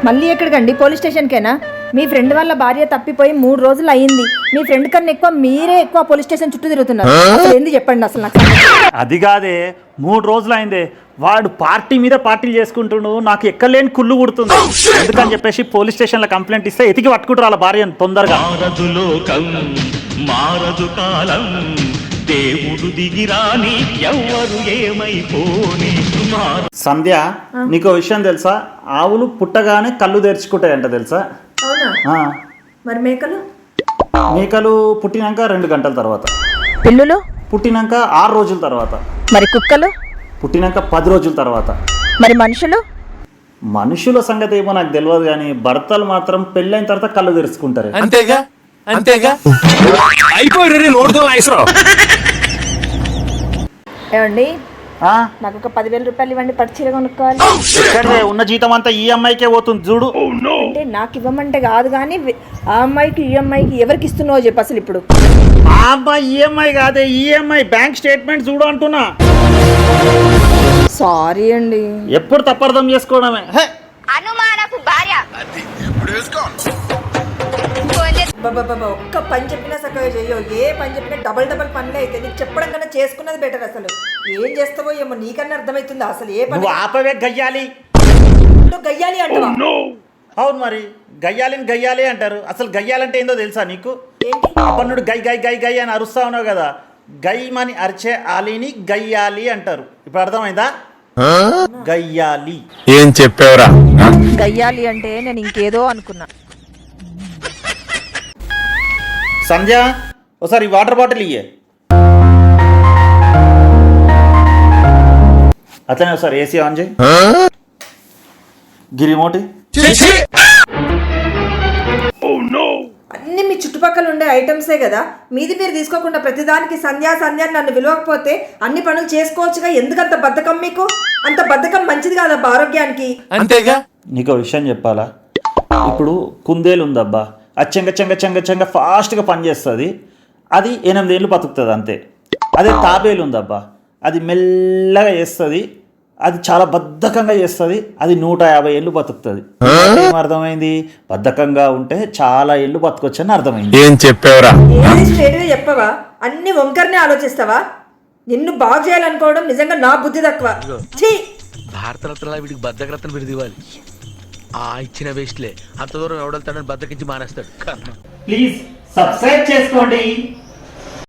మళ్ళీ ఎక్కడికండి? పోలీస్ స్టేషన్కేనా? మీ ఫ్రెండ్ వాళ్ళ భార్య తప్పిపోయి 3 రోజులు అయ్యింది. మీ ఫ్రెండ్ కన్నా ఎక్కువ మీరే ఎక్కువ పోలీస్ స్టేషన్ చుట్టూ తిరుగుతున్నారు. అసలు ఏంది చెప్పండి అసలు నాకు. అది కాదే, 3 రోజులు అయిందే. వాడు పార్టీ మీద పార్టీలు చేసుకుంటుండు, నాకు ఎక్కలేని కుళ్ళు కుడుతుంది. ఎందుకని చెప్పేసి పోలీస్ స్టేషన్లో కంప్లైంట్ ఇస్తే ఎతికి పట్టుకుంటారు వాళ్ళ భార్యను తొందరగా. మారదు లోకం, మారదు కాలం, దేవుడు దిగిరాని ఎవ్వరు ఏమైపోని. సంధ్య, నీకు విషయం తెలుసా? ఆవులు పుట్టగానే కళ్ళు తెరుచుకుంటాయంట, తెలుసా? అవునా? మరి మేకలు? మేకలు పుట్టినాక 2 గంటల తర్వాత, పిల్లులు పుట్టినాక 6 రోజుల తర్వాత, మరి కుక్కలు పుట్టినాక 10 రోజుల తర్వాత. మరి మనుషులు? మనుషుల సంగతి ఏమో నాకు తెలియదు, కానీ భర్తలు మాత్రం పెళ్ళైన తర్వాత కళ్ళు తెరుచుకుంటారు. అంతేగా అంతేగా అయిపోయి నోడుతో ఏమండి, నాకు ఒక 10,000 రూపాయలు ఇవ్వండి, పట్టు చీర కొనుక్కోవాలి. ఎక్కడే ఉన్న జీతం అంతా ఈ అమ్మాయికే పోతుంది చూడు. అంటే నాకు ఇవ్వమంటే కాదు, కానీ ఆ అమ్మాయికి ఈ అమ్మాయికి ఎవరికి ఇస్తున్నావో చెప్పు అసలు ఇప్పుడు. ఆ అబ్బాయి ఈఎంఐ కాదే, ఈఎంఐ బ్యాంక్ స్టేట్మెంట్ చూడు అంటున్నా. సారీ అండి. ఎప్పుడు తప్పర్థం చేసుకోవడమే. అనుమానపు భార్య ఒక్క పని చెప్పినా చక్కగా చెయ్యో. ఏ పని చెప్పినా డబల్ పనులే అయితే. నీకు చెప్పడం కన్నా చేసుకున్నది బెటర్. అసలు ఏం చేస్తావో ఏమో నీకన్నా అర్థమవుతుందా అసలు? ఏ పని ఆపవే గయ్యాలి. గయ్యాలి అంటావా? అవును, మరి గయ్యాలిని గయ్యాలి అంటారు. అసలు గయ్యాలంటే ఏందో తెలుసా నీకు? ఏంటి? అపన్నుడు గై గై గై గై అని అరుస్తా ఉన్నావు కదా, గైమని అరిచే ఆలిని గయ్యాలి అంటారు. ఇప్పుడు అర్థమైందా? గయ్యాలి. ఏం చెప్పావురా? గయ్యాలి అంటే నేను ఇంకేదో అనుకున్నా. సంధ్య, ఒకసారి వాటర్ బాటిల్ ఇయ్యే. అట్లనే ఒకసారి ఏసీ ఆన్ చేయి. గిరిమోటి. అన్ని మీ చుట్టుపక్కల ఉండే ఐటమ్సే కదా. మీది మీరు తీసుకోకుండా ప్రతిదానికి సంధ్యా సంధ్య నన్ను విలువకపోతే అన్ని పనులు చేసుకోవచ్చుగా. ఎందుకంత బద్ధకం మీకు? అంత బద్ధకం మంచిది కాదబ్బా ఆరోగ్యానికి. అంతేగా. నీకు విషయం చెప్పాలా? ఇప్పుడు కుందేలు ఉందబ్బా, అది చెంగ చెంగ చెంగ చెంగ ఫాస్ట్గా పనిచేస్తుంది. అది 8 ఏళ్ళు బతుకుతుంది అంతే. అదే తాబేలు ఉందబ్బా, అది మెల్లగా చేస్తుంది, అది చాలా బద్ధకంగా చేస్తుంది, అది 150 ఏళ్ళు బతుకుతుంది. ఏమర్థమైంది? బద్ధకంగా ఉంటే చాలా ఏళ్ళు బతకొచ్చు అని అర్థమైంది. ఏం చెప్పావురా? ఏది స్ట్రేట్గా చెప్పవా? అన్ని వంకరనే ఆలోచిస్తావా? నిన్ను బాగు చేయాలనుకోవడం నిజంగా నా బుద్ధి తక్కువ. భారతరత్న వీడికి బద్దకరత్న బిరుదు ఇవ్వాలి. ఆ ఇచ్చిన వేస్ట్లే అంత దూరం ఎవడెళ్తాడని బద్దకించి మానేస్తాడు. ప్లీజ్ సబ్స్క్రైబ్ చేసుకోండి.